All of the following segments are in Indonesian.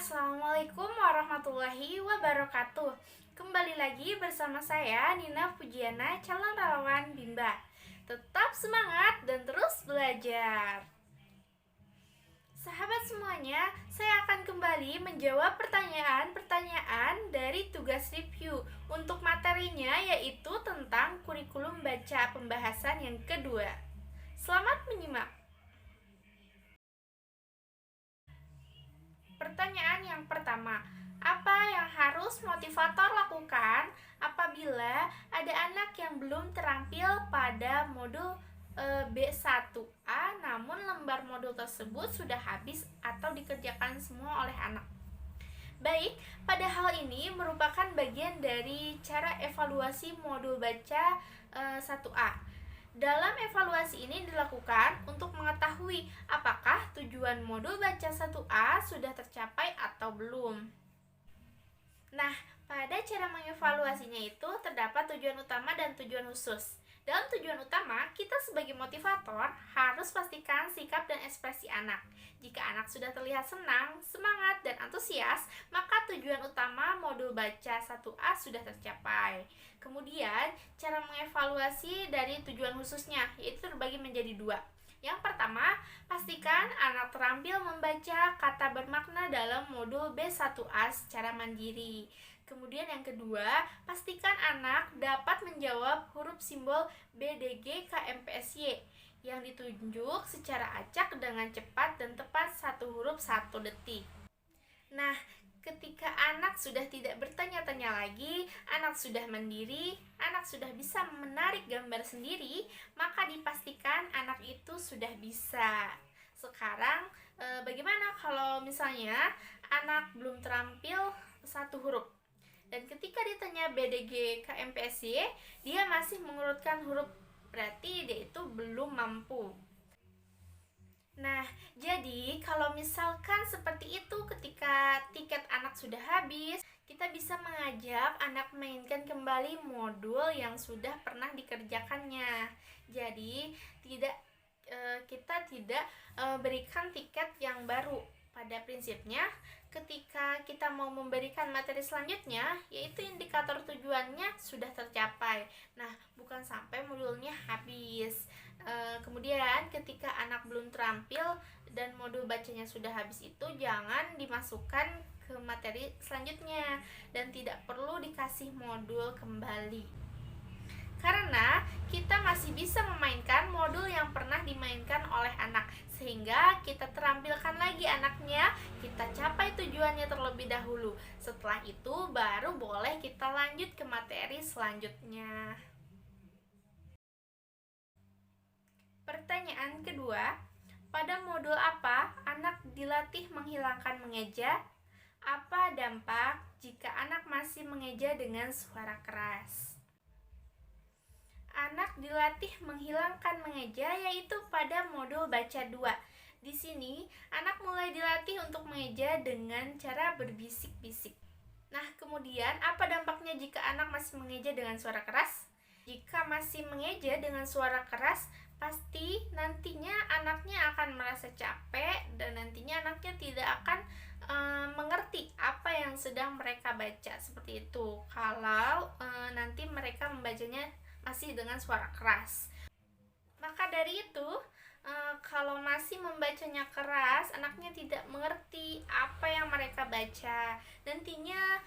Assalamualaikum warahmatullahi wabarakatuh. Kembali lagi bersama saya Nina Pujiana, calon relawan Bimba. Tetap semangat dan terus belajar. Sahabat semuanya, saya akan kembali menjawab pertanyaan-pertanyaan dari tugas review. Untuk materinya yaitu tentang kurikulum baca pembahasan yang kedua. Selamat menyimak. Pertanyaan yang pertama, apa yang harus motivator lakukan apabila ada anak yang belum terampil pada modul B1A namun lembar modul tersebut sudah habis atau dikerjakan semua oleh anak? Baik, pada hal ini merupakan bagian dari cara evaluasi modul baca 1A. Dalam evaluasi ini dilakukan untuk mengetahui apakah tujuan modul baca 1A sudah tercapai atau belum. Nah, pada cara mengevaluasinya itu terdapat tujuan utama dan tujuan khusus. Dalam tujuan utama, kita sebagai motivator harus pastikan sikap dan ekspresi anak. Jika anak sudah terlihat senang, semangat, dan antusias, maka tujuan utama modul baca 1A sudah tercapai. Kemudian, cara mengevaluasi dari tujuan khususnya, yaitu terbagi menjadi dua. Yang pertama, pastikan anak terampil membaca kata bermakna dalam modul B1A secara mandiri. Kemudian yang kedua, pastikan anak dapat menjawab huruf simbol BDG KMPSY yang ditunjuk secara acak dengan cepat dan tepat satu huruf 1 detik. Nah, ketika anak sudah tidak bertanya-tanya lagi, anak sudah mandiri, anak sudah bisa menarik gambar sendiri, maka dipastikan anak itu sudah bisa. Sekarang, bagaimana kalau misalnya anak belum terampil satu huruf? Dan ketika ditanya BDG KMPSY, dia masih mengurutkan huruf, berarti dia itu belum mampu. Nah, jadi kalau misalkan seperti itu ketika tiket anak sudah habis, kita bisa mengajak anak mainkan kembali modul yang sudah pernah dikerjakannya. Jadi, kita tidak berikan tiket yang baru. Pada prinsipnya, ketika kita mau memberikan materi selanjutnya, yaitu indikator tujuannya sudah tercapai. Nah, bukan sampai modulnya habis. Kemudian, ketika anak belum terampil dan modul bacanya sudah habis itu, jangan dimasukkan ke materi selanjutnya dan tidak perlu dikasih modul kembali. Karena kita masih bisa memainkan modul yang pernah dimainkan oleh anak, sehingga kita terampilkan lagi anaknya, kita capai tujuannya terlebih dahulu. Setelah itu baru boleh kita lanjut ke materi selanjutnya. Pertanyaan kedua, pada modul apa anak dilatih menghilangkan mengeja? Apa dampak jika anak masih mengeja dengan suara keras? Anak dilatih menghilangkan mengeja yaitu pada modul baca 2. Di sini, anak mulai dilatih untuk mengeja dengan cara berbisik-bisik. Nah, kemudian apa dampaknya jika anak masih mengeja dengan suara keras? Jika masih mengeja dengan suara keras, pasti nantinya anaknya akan merasa capek dan nantinya anaknya tidak akan mengerti apa yang sedang mereka baca, seperti itu. Kalau nanti mereka membacanya masih dengan suara keras. Maka dari itu, kalau masih membacanya keras, anaknya tidak mengerti apa yang mereka baca. Nantinya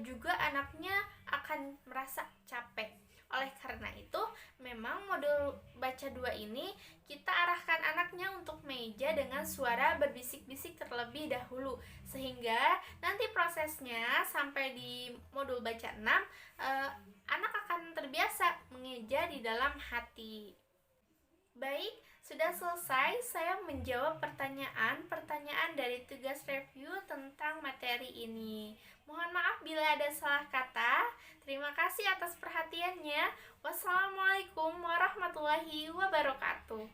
juga anaknya akan merasa capek. Oleh karena itu, memang modul baca 2 ini kita arahkan anaknya untuk meja dengan suara berbisik-bisik terlebih dahulu, sehingga nanti prosesnya sampai di modul baca 6 anak akan terbiasa mengeja di dalam hati. Baik, sudah selesai saya menjawab pertanyaan-pertanyaan dari tugas review tentang materi ini. Mohon maaf bila ada salah kata. Terima kasih atas perhatiannya. Wassalamualaikum warahmatullahi wabarakatuh.